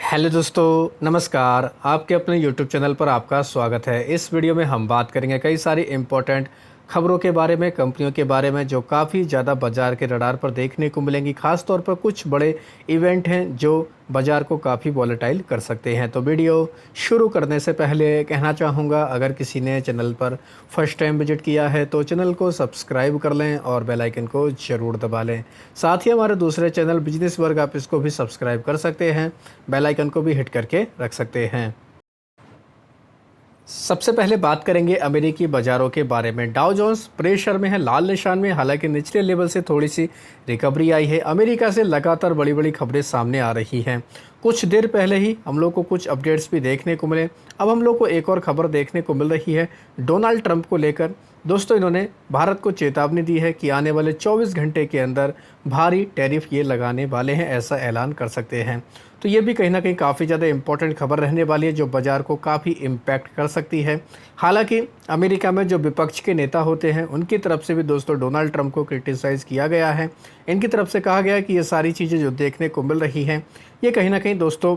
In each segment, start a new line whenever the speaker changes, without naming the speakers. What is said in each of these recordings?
Hello दोस्तों, नमस्कार। आपके अपने यूट्यूब चैनल पर आपका स्वागत है। इस वीडियो में हम बात करेंगे कई सारी इम्पोर्टेंट खबरों के बारे में, कंपनियों के बारे में जो काफ़ी ज़्यादा बाज़ार के रडार पर देखने को मिलेंगी। ख़ास तौर पर कुछ बड़े इवेंट हैं जो बाज़ार को काफ़ी वॉलेटाइल कर सकते हैं। तो वीडियो शुरू करने से पहले कहना चाहूँगा, अगर किसी ने चैनल पर फर्स्ट टाइम विजिट किया है तो चैनल को सब्सक्राइब कर लें और बेल आइकन को ज़रूर दबा लें। साथ ही हमारे दूसरे चैनल बिजनेस वर्ग, आप इसको भी सब्सक्राइब कर सकते हैं, बेल आइकन को भी हिट करके रख सकते हैं। सबसे पहले बात करेंगे अमेरिकी बाज़ारों के बारे में। डाउ जोन्स प्रेशर में है, लाल निशान में, हालांकि निचले लेवल से थोड़ी सी रिकवरी आई है। अमेरिका से लगातार बड़ी बड़ी खबरें सामने आ रही हैं। कुछ देर पहले ही हम लोग को कुछ अपडेट्स भी देखने को मिले। अब हम लोग को एक और खबर देखने को मिल रही है डोनाल्ड ट्रंप को लेकर। दोस्तों, इन्होंने भारत को चेतावनी दी है कि आने वाले 24 घंटे के अंदर भारी टैरिफ ये लगाने वाले हैं, ऐसा ऐलान कर सकते हैं। तो ये भी कहीं ना कहीं काफ़ी ज़्यादा इंपॉर्टेंट खबर रहने वाली है जो बाज़ार को काफ़ी इम्पैक्ट कर सकती है। हालांकि अमेरिका में जो विपक्ष के नेता होते हैं उनकी तरफ से भी दोस्तों डोनाल्ड ट्रंप को क्रिटिसाइज़ किया गया है। इनकी तरफ से कहा गया है कि ये सारी चीज़ें जो देखने को मिल रही हैं ये कहीं ना कहीं दोस्तों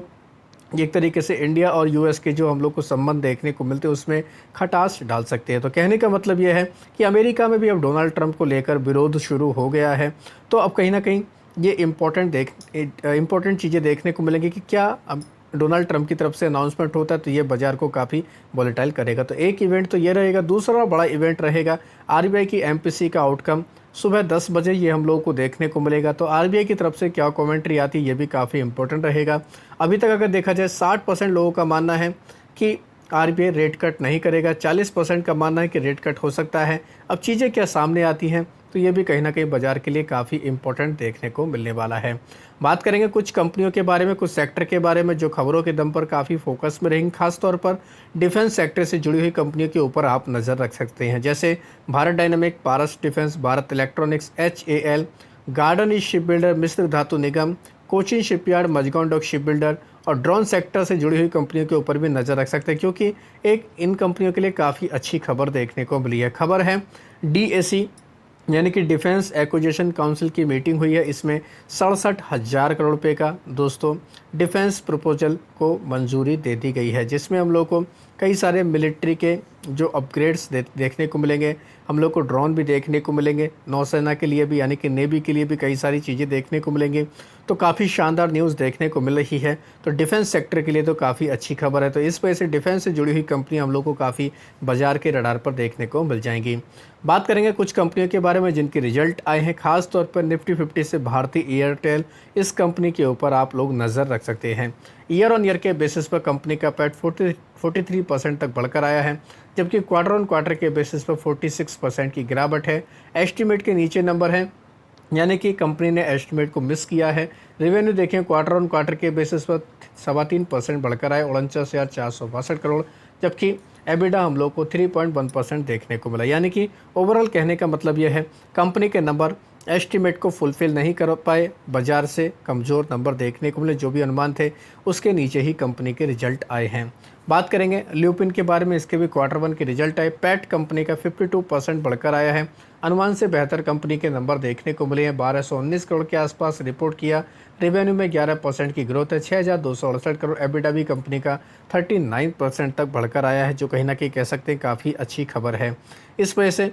एक तरीके से इंडिया और यूएस के जो हम लोग को संबंध देखने को मिलते हैं उसमें खटास डाल सकते हैं। तो कहने का मतलब ये है कि अमेरिका में भी अब डोनाल्ड ट्रंप को लेकर विरोध शुरू हो गया है। तो अब कहीं ना कहीं ये इम्पोर्टेंट चीज़ें देखने को मिलेंगी कि क्या अब डोनाल्ड ट्रंप की तरफ से अनाउंसमेंट होता है तो ये बाज़ार को काफ़ी वॉलेटाइल करेगा। तो एक इवेंट तो ये रहेगा। दूसरा बड़ा इवेंट रहेगा आरबीआई की एमपीसी का आउटकम। सुबह 10 बजे ये हम लोगों को देखने को मिलेगा। तो आरबीआई की तरफ से क्या कमेंट्री आती है ये भी काफ़ी इंपॉर्टेंट रहेगा। अभी तक अगर देखा जाए 60% लोगों का मानना है कि आरबीआई रेट कट नहीं करेगा, 40% का मानना है कि रेट कट हो सकता है। अब चीज़ें क्या सामने आती हैं तो ये भी कहीं ना कहीं बाज़ार के लिए काफ़ी इंपॉर्टेंट देखने को मिलने वाला है। बात करेंगे कुछ कंपनियों के बारे में, कुछ सेक्टर के बारे में जो खबरों के दम पर काफ़ी फोकस में रहेंगी। खासतौर पर डिफेंस सेक्टर से जुड़ी हुई कंपनियों के ऊपर आप नज़र रख सकते हैं, जैसे Bharat dynamic, Paras defence, Bharat electronics, HAL, garden east ship builder, Mishra Dhatu Nigam, Cochin shipyard, Mazagon dock ship builder और ड्रोन सेक्टर से जुड़ी हुई कंपनियों के ऊपर भी नज़र रख सकते हैं, क्योंकि एक इन कंपनियों के लिए काफ़ी अच्छी खबर देखने को मिली है। खबर है DAC यानी कि डिफेंस एक्विजिशन काउंसिल की मीटिंग हुई है। इसमें 67,000 करोड़ रुपए का दोस्तों डिफेंस प्रपोजल को मंजूरी दे दी गई है, जिसमें हम लोग को कई सारे मिलिट्री के जो अपग्रेड्स देखने को मिलेंगे। हम लोग को ड्रोन भी देखने को मिलेंगे, नौसेना के लिए भी यानी कि नेवी के लिए भी कई सारी चीज़ें देखने को मिलेंगी। तो काफ़ी शानदार न्यूज़ देखने को मिल रही है। तो डिफेंस सेक्टर के लिए तो काफ़ी अच्छी खबर है। तो इस वजह से डिफेंस से जुड़ी हुई कंपनियां हम लोग को काफ़ी बाज़ार के रडार पर देखने को मिल जाएंगी। बात करेंगे कुछ कंपनियों के बारे में जिनके रिजल्ट आए हैं। खास तौर पर निफ्टी 50 से भारतीय एयरटेल, इस कंपनी के ऊपर आप लोग नज़र रख सकते हैं। ईयर ऑन ईयर के बेसिस पर कंपनी का पैट 43% तक बढ़कर आया है, जबकि क्वार्टर ऑन क्वार्टर के बेसिस पर 46% की गिरावट है। एस्टीमेट के नीचे नंबर है, यानी कि कंपनी ने एस्टिमेट को मिस किया है। रेवेन्यू देखें क्वार्टर ऑन क्वार्टर के बेसिस पर 3.25% बढ़कर आए, 49,462 करोड़, जबकि एबिडा हम लोग को 3.1% देखने को मिला। यानी कि ओवरऑल कहने का मतलब यह है कंपनी के नंबर एस्टिमेट को फुलफिल नहीं कर पाए, बाजार से कमज़ोर नंबर देखने को मिले। जो भी अनुमान थे उसके नीचे ही कंपनी के रिजल्ट आए हैं। बात करेंगे ल्यूपिन के बारे में, इसके भी क्वार्टर 1 के रिजल्ट आए। पैट कंपनी का 52% बढ़कर आया है, अनुमान से बेहतर कंपनी के नंबर देखने को मिले हैं। 1219 करोड़ के आसपास रिपोर्ट किया। रेवेन्यू में 11% की ग्रोथ है, 6,268 करोड़। एबिडा भी कंपनी का 39% तक बढ़कर आया है, जो कहीं ना कहीं कह सकते हैं काफ़ी अच्छी खबर है। इस वजह से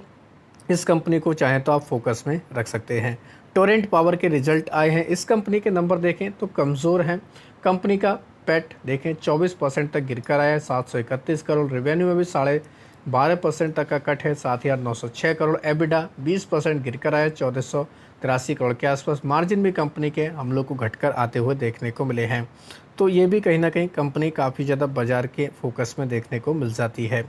इस कंपनी को चाहें तो आप फोकस में रख सकते हैं। टोरेंट पावर के रिजल्ट आए हैं। इस कंपनी के नंबर देखें तो कमज़ोर हैं। कंपनी का पैट देखें 24% तक गिर कर आया है, 731 करोड़। रेवेन्यू में भी 12.5% तक का कट है, 7,906 करोड़। एबिडा 20% गिर कर आया, 1,483 करोड़ के आसपास। मार्जिन भी कंपनी के हम लोग को घटकर आते हुए देखने को मिले हैं। तो ये भी कहीं ना कहीं कंपनी काफ़ी ज़्यादा बाजार के फोकस में देखने को मिल जाती है।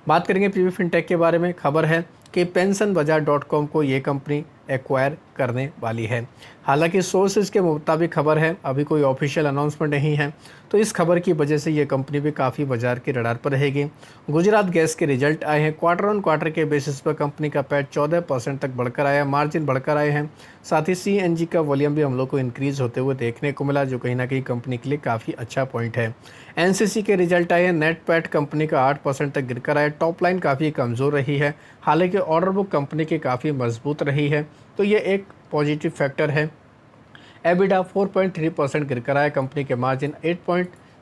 बात करेंगे पीवी फिनटेक के बारे में। खबर है कि pensionbazaar.com को ये कंपनी एक्वायर करने वाली है। हालांकि सोर्सेज के मुताबिक खबर है, अभी कोई ऑफिशियल अनाउंसमेंट नहीं है। तो इस खबर की वजह से ये कंपनी भी काफ़ी बाजार के रडार पर रहेगी। गुजरात गैस के रिजल्ट आए हैं। क्वार्टर ऑन क्वार्टर के बेसिस पर कंपनी का पैट 14% तक बढ़कर आया, मार्जिन बढ़कर आए हैं। साथ ही CNG का वॉल्यूम भी हम लोग को इंक्रीज़ होते हुए देखने को मिला, जो कहीं ना कहीं कंपनी के लिए काफ़ी अच्छा पॉइंट है। NCC के रिजल्ट आए हैं। नेट पैट कंपनी का 8% तक गिरकर आया। टॉप लाइन काफ़ी कमज़ोर रही है, हालांकि ऑर्डर बुक कंपनी की काफ़ी मजबूत रही है, तो ये एक पॉजिटिव फैक्टर है। एबिडा 4.3% गिरकर आया। कंपनी के मार्जिन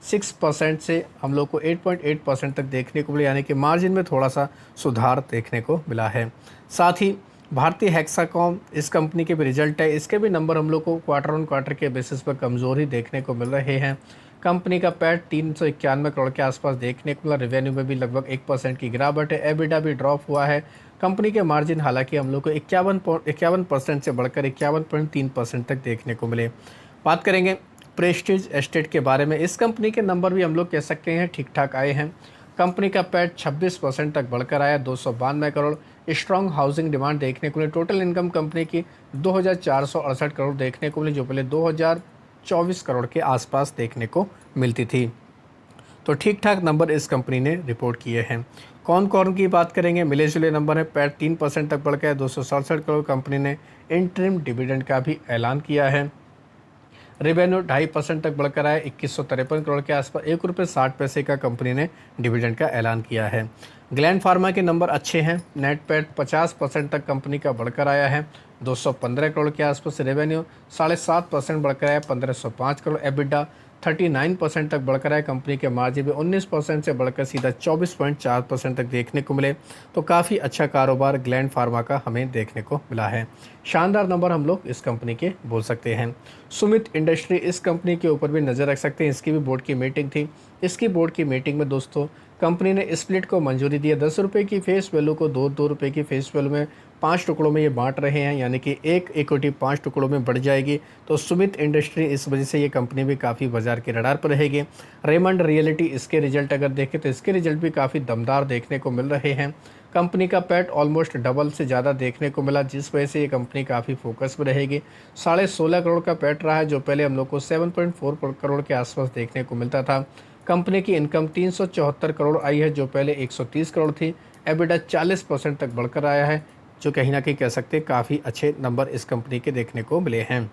6% से हम लोग को 8.8% तक देखने को मिला, यानी कि मार्जिन में थोड़ा सा सुधार देखने को मिला है। साथ ही भारतीय हेक्साकॉम इस कंपनी के भी रिजल्ट है, इसके भी नंबर हम लोग को क्वार्टर ऑन क्वार्टर के बेसिस पर कमज़ोर ही देखने को मिल रहे हैं। कंपनी का पैट 391 करोड़ के आसपास देखने को मिला, रेवेन्यू में भी लगभग 1% की गिरावट है, एबिटा भी ड्रॉप हुआ है। कंपनी के मार्जिन हालांकि हम लोग को 51% से बढ़कर 51.3% तक देखने को मिले। बात करेंगे प्रेस्टीज एस्टेट के बारे में, इस कंपनी के नंबर भी हम लोग कह सकते हैं ठीक ठाक आए हैं। कंपनी का पैट 26% तक बढ़कर आया, 292 करोड़। स्ट्रॉन्ग हाउसिंग डिमांड देखने को मिली। टोटल इनकम कंपनी की 2468 करोड़ देखने को मिली, जो पहले 2024 करोड़ के आसपास देखने को मिलती थी। तो ठीक ठाक नंबर इस कंपनी ने रिपोर्ट किए हैं। कौन कौन की बात करेंगे, मिले जुले नंबर है। पैट 3% तक बढ़ गया, 267 करोड़। कंपनी ने इंटरिम डिविडेंड का भी ऐलान किया है। रेवेन्यू 2.5% तक बढ़कर आया, 2153 करोड़ के आसपास। ₹1.60 का कंपनी ने डिविडेंड का ऐलान किया है। ग्लैंड फार्मा के नंबर अच्छे हैं। नेट पैट 50% तक कंपनी का बढ़कर आया है, 215 करोड़ के आसपास। रेवेन्यू 7.5% बढ़कर आया, 1505 करोड़। एबिटा 39% तक बढ़कर आया। कंपनी के मार्जिन भी 19% से बढ़कर सीधा 24.4% तक देखने को मिले। तो काफ़ी अच्छा कारोबार ग्लैंड फार्मा का हमें देखने को मिला है। शानदार नंबर हम लोग इस कंपनी के बोल सकते हैं। सुमित इंडस्ट्री, इस कंपनी के ऊपर भी नज़र रख सकते हैं। इसकी भी बोर्ड की मीटिंग थी। इसकी बोर्ड की मीटिंग में दोस्तों कंपनी ने स्प्लिट को मंजूरी दी है। 10 रुपये की फेस वैल्यू को 2 रुपये की फेस वैल्यू में 5 टुकड़ों में ये बांट रहे हैं, यानी कि एक इक्विटी 5 टुकड़ों में बढ़ जाएगी। तो सुमित इंडस्ट्री, इस वजह से ये कंपनी भी काफ़ी बाजार के रडार पर रहेगी। रेमंड रियलिटी, इसके रिजल्ट अगर देखें तो इसके रिजल्ट भी काफ़ी दमदार देखने को मिल रहे हैं। कंपनी का पैट ऑलमोस्ट डबल से ज़्यादा देखने को मिला, जिस वजह से ये कंपनी काफ़ी फोकस में रहेगी। 16.5 करोड़ का पैट रहा है, जो पहले हम लोग को 7.4 करोड़ के आसपास देखने को मिलता था। कंपनी की इनकम 374 करोड़ आई है, जो पहले 130 करोड़ थी। एबिटा 40% तक बढ़कर आया है, जो कहीं ना कहीं कह सकते हैं काफ़ी अच्छे नंबर इस कंपनी के देखने को मिले हैं।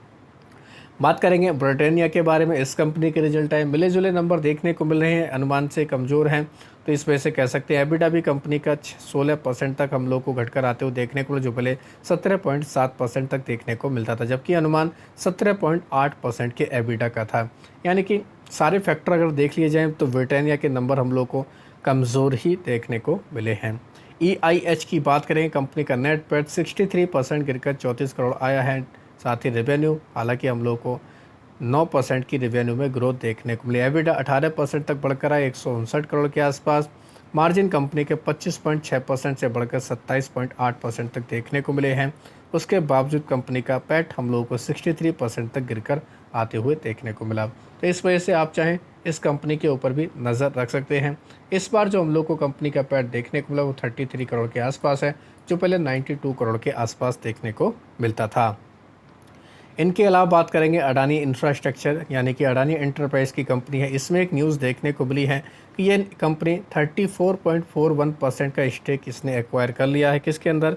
बात करेंगे ब्रिटानिया के बारे में, इस कंपनी के रिजल्ट आए, मिले जुले नंबर देखने को मिल रहे हैं, अनुमान से कमज़ोर हैं। तो इस वजह से कह सकते हैं एबिटा भी कंपनी का 16% तक हम लोग को घटकर आते हुए देखने को मिला, जो पहले 17.7% तक देखने को मिलता था, जबकि अनुमान 17.8% के एबिटा का था। यानी कि सारे फैक्टर अगर देख लिए जाएँ तो ब्रिटानिया के नंबर हम लोग को कमज़ोर ही देखने को मिले हैं। EIH की बात करें, कंपनी का नेट पैट 63% गिरकर 34 करोड़ आया है। साथ ही रेवेन्यू, हालांकि हम लोग को 9% की रेवेन्यू में ग्रोथ देखने को मिली। एबिटा 18% तक बढ़कर आया, 159 करोड़ के आसपास। मार्जिन कंपनी के 25.6% से बढ़कर 27.8% तक देखने को मिले हैं। उसके बावजूद कंपनी का पैट हम लोगों को 63% तक गिरकर आते हुए देखने को मिला। तो इस वजह से आप चाहें इस कंपनी के ऊपर भी नज़र रख सकते हैं। इस बार जो हम लोग को कंपनी का पैट देखने को मिला वो 33 करोड़ के आसपास है, जो पहले 92 करोड़ के आसपास देखने को मिलता था। इनके अलावा बात करेंगे अडानी इंफ्रास्ट्रक्चर, यानी कि अडानी एंटरप्राइज की कंपनी है। इसमें एक न्यूज़ देखने को मिली है कि ये कंपनी 34.41% का स्टेक इसने एक्वायर कर लिया है। किसके अंदर?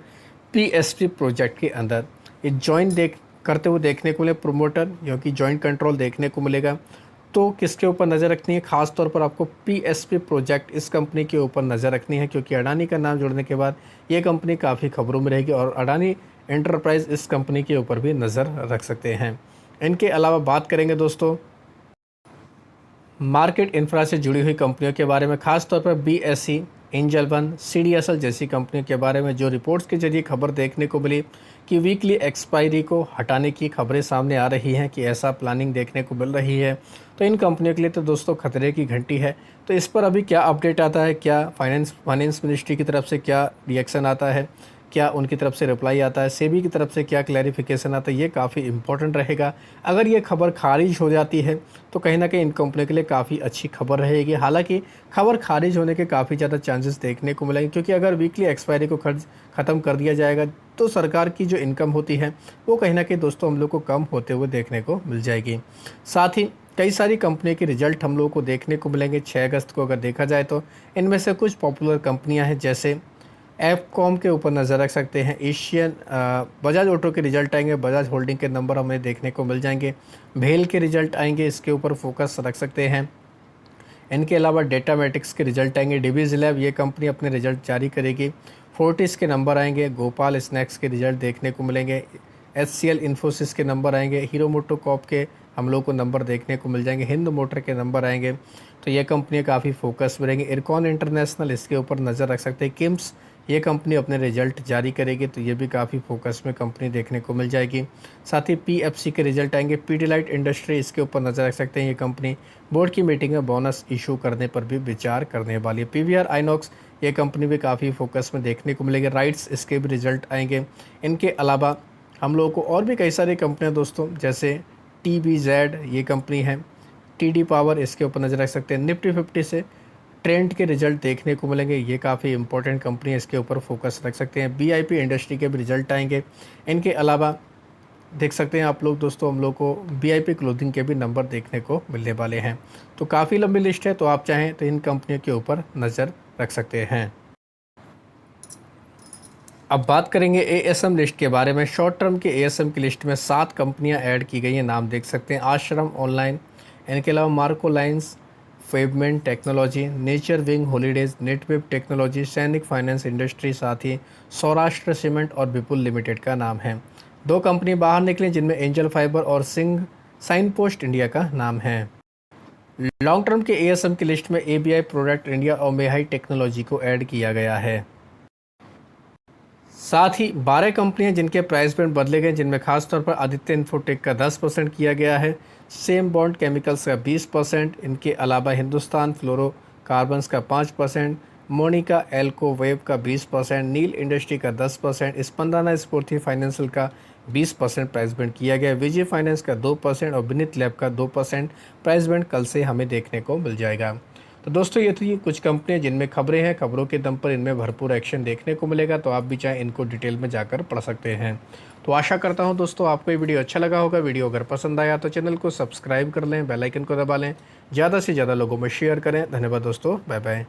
PSP प्रोजेक्ट के अंदर। ये जॉइंट करते हुए देखने को मिले प्रोमोटर, क्योंकि जॉइंट कंट्रोल देखने को मिलेगा। तो किसके ऊपर नज़र रखनी है? खास तौर पर आपको PSP प्रोजेक्ट, इस कंपनी के ऊपर नज़र रखनी है, क्योंकि अडानी का नाम जुड़ने के बाद ये कंपनी काफ़ी खबरों में रहेगी और अडानी एंटरप्राइज इस कंपनी के ऊपर भी नज़र रख सकते हैं। इनके अलावा बात करेंगे दोस्तों मार्केट इंफ्रा से जुड़ी हुई कंपनियों के बारे में, खास तौर पर BSE, एंजल वन, CDSL जैसी कंपनियों के बारे में जो रिपोर्ट्स के जरिए खबर देखने को मिली कि वीकली एक्सपायरी को हटाने की खबरें सामने आ रही हैं, कि ऐसा प्लानिंग देखने को मिल रही है। तो इन कंपनियों के लिए तो दोस्तों खतरे की घंटी है। तो इस पर अभी क्या अपडेट आता है, क्या फाइनेंस मिनिस्ट्री की तरफ से क्या रिएक्शन आता है, क्या उनकी तरफ से रिप्लाई आता है, सेबी की तरफ से क्या क्लैरिफिकेशन आता है, ये काफ़ी इंपॉर्टेंट रहेगा। अगर ये खबर खारिज हो जाती है तो कहीं ना कहीं इन कंपनियों के लिए काफ़ी अच्छी खबर रहेगी। हालांकि खबर खारिज होने के काफ़ी ज़्यादा चांसेस देखने को मिलेंगे, क्योंकि अगर वीकली एक्सपायरी को ख़त्म कर दिया जाएगा तो सरकार की जो इनकम होती है वो कहीं ना कहीं दोस्तों हम लोग को कम होते हुए देखने को मिल जाएगी। साथ ही कई सारी कंपनियों के रिजल्ट हम लोग को देखने को मिलेंगे 6 अगस्त को। अगर देखा जाए तो इनमें से कुछ पॉपुलर कंपनियां हैं, जैसे एफकॉम के ऊपर नज़र रख सकते हैं। एशियन बजाज ऑटो के रिजल्ट आएंगे, बजाज होल्डिंग के नंबर हमें देखने को मिल जाएंगे। भेल के रिजल्ट आएंगे, इसके ऊपर फोकस रख सकते हैं। इनके अलावा डेटामेटिक्स के रिजल्ट आएंगे। डिवीज लैब, ये कंपनी अपने रिजल्ट जारी करेगी। फोर्टिस के नंबर आएंगे। गोपाल स्नैक्स के रिजल्ट देखने को मिलेंगे। HCL इन्फोसिस के नंबर आएंगे। हीरो मोटोकॉर्प के हम लोग को नंबर देखने को मिल जाएंगे। हिंद मोटर के नंबर आएंगे, तो ये कंपनियाँ काफ़ी फोकस में रहेंगी। इरकॉन इंटरनेशनल, इसके ऊपर नज़र रख सकते हैं। किम्स, ये कंपनी अपने रिजल्ट जारी करेगी, तो ये भी काफ़ी फोकस में कंपनी देखने को मिल जाएगी। साथ ही पीएफसी के रिजल्ट आएंगे। पीडीलाइट इंडस्ट्री, इसके ऊपर नज़र रख सकते हैं। ये कंपनी बोर्ड की मीटिंग में बोनस इशू करने पर भी विचार करने वाली है। पीवीआर आइनॉक्स, ये कंपनी भी काफ़ी फोकस में देखने को मिलेगी। राइट्स, इसके भी रिजल्ट आएंगे। इनके अलावा हम लोगों को और भी कई सारी कंपनियां दोस्तों, जैसे TBZ, ये कंपनी है। TD पावर, इसके ऊपर नज़र रख सकते हैं। निफ्टी 50 से ट्रेंड के रिजल्ट देखने को मिलेंगे, ये काफ़ी इंपॉर्टेंट कंपनी है, इसके ऊपर फोकस रख सकते हैं। BIP इंडस्ट्री के भी रिजल्ट आएंगे। इनके अलावा देख सकते हैं आप लोग दोस्तों, हम लोग को BIP क्लोथिंग के भी नंबर देखने को मिलने वाले हैं। तो काफ़ी लंबी लिस्ट है, तो आप चाहें तो इन कंपनियों के ऊपर नज़र रख सकते हैं। अब बात करेंगे ASM लिस्ट के बारे में। शॉर्ट टर्म के ASM की लिस्ट में 7 कंपनियां ऐड की गई हैं, नाम देख सकते हैं। आश्रम ऑनलाइन, इनके अलावा मार्को लाइन्स, फेबमेंट technology, nature wing holidays, Netweb technology, Sainik finance industry, साथ ही सौराष्ट्र सीमेंट और विपुल लिमिटेड का नाम है। 2 कंपनी बाहर निकली, जिनमें एंजल फाइबर और सिंह साइन पोस्ट इंडिया का नाम है। लॉन्ग टर्म के ASM की लिस्ट में ABI प्रोडक्ट इंडिया और मेहाई टेक्नोलॉजी को ऐड किया गया है। साथ ही 12 कंपनियां जिनके प्राइस बैंड बदले गए, जिनमें खासतौर पर आदित्य इन्फोटेक का 10% किया गया है, सेम बॉन्ड केमिकल्स का 20%, इनके अलावा हिंदुस्तान फ्लोरोकार्बन्स का 5%, मोनिका एल्को वेब का 20%, नील इंडस्ट्री का 10%, स्पंदना स्फूर्ति फाइनेंशियल का 20% प्राइस बैंड किया गया है। विजय फाइनेंस का 2% और विनीत लैब का 2% प्राइस बैंड कल से हमें देखने को मिल जाएगा। तो दोस्तों, ये थी कुछ कंपनियां जिनमें खबरें हैं। खबरों के दम पर इनमें भरपूर एक्शन देखने को मिलेगा, तो आप भी चाहे इनको डिटेल में जाकर पढ़ सकते हैं। तो आशा करता हूं दोस्तों आपको ये वीडियो अच्छा लगा होगा। वीडियो अगर पसंद आया तो चैनल को सब्सक्राइब कर लें, बेल आइकन को दबा लें, ज़्यादा से ज़्यादा लोगों में शेयर करें। धन्यवाद दोस्तों, बाय बाय।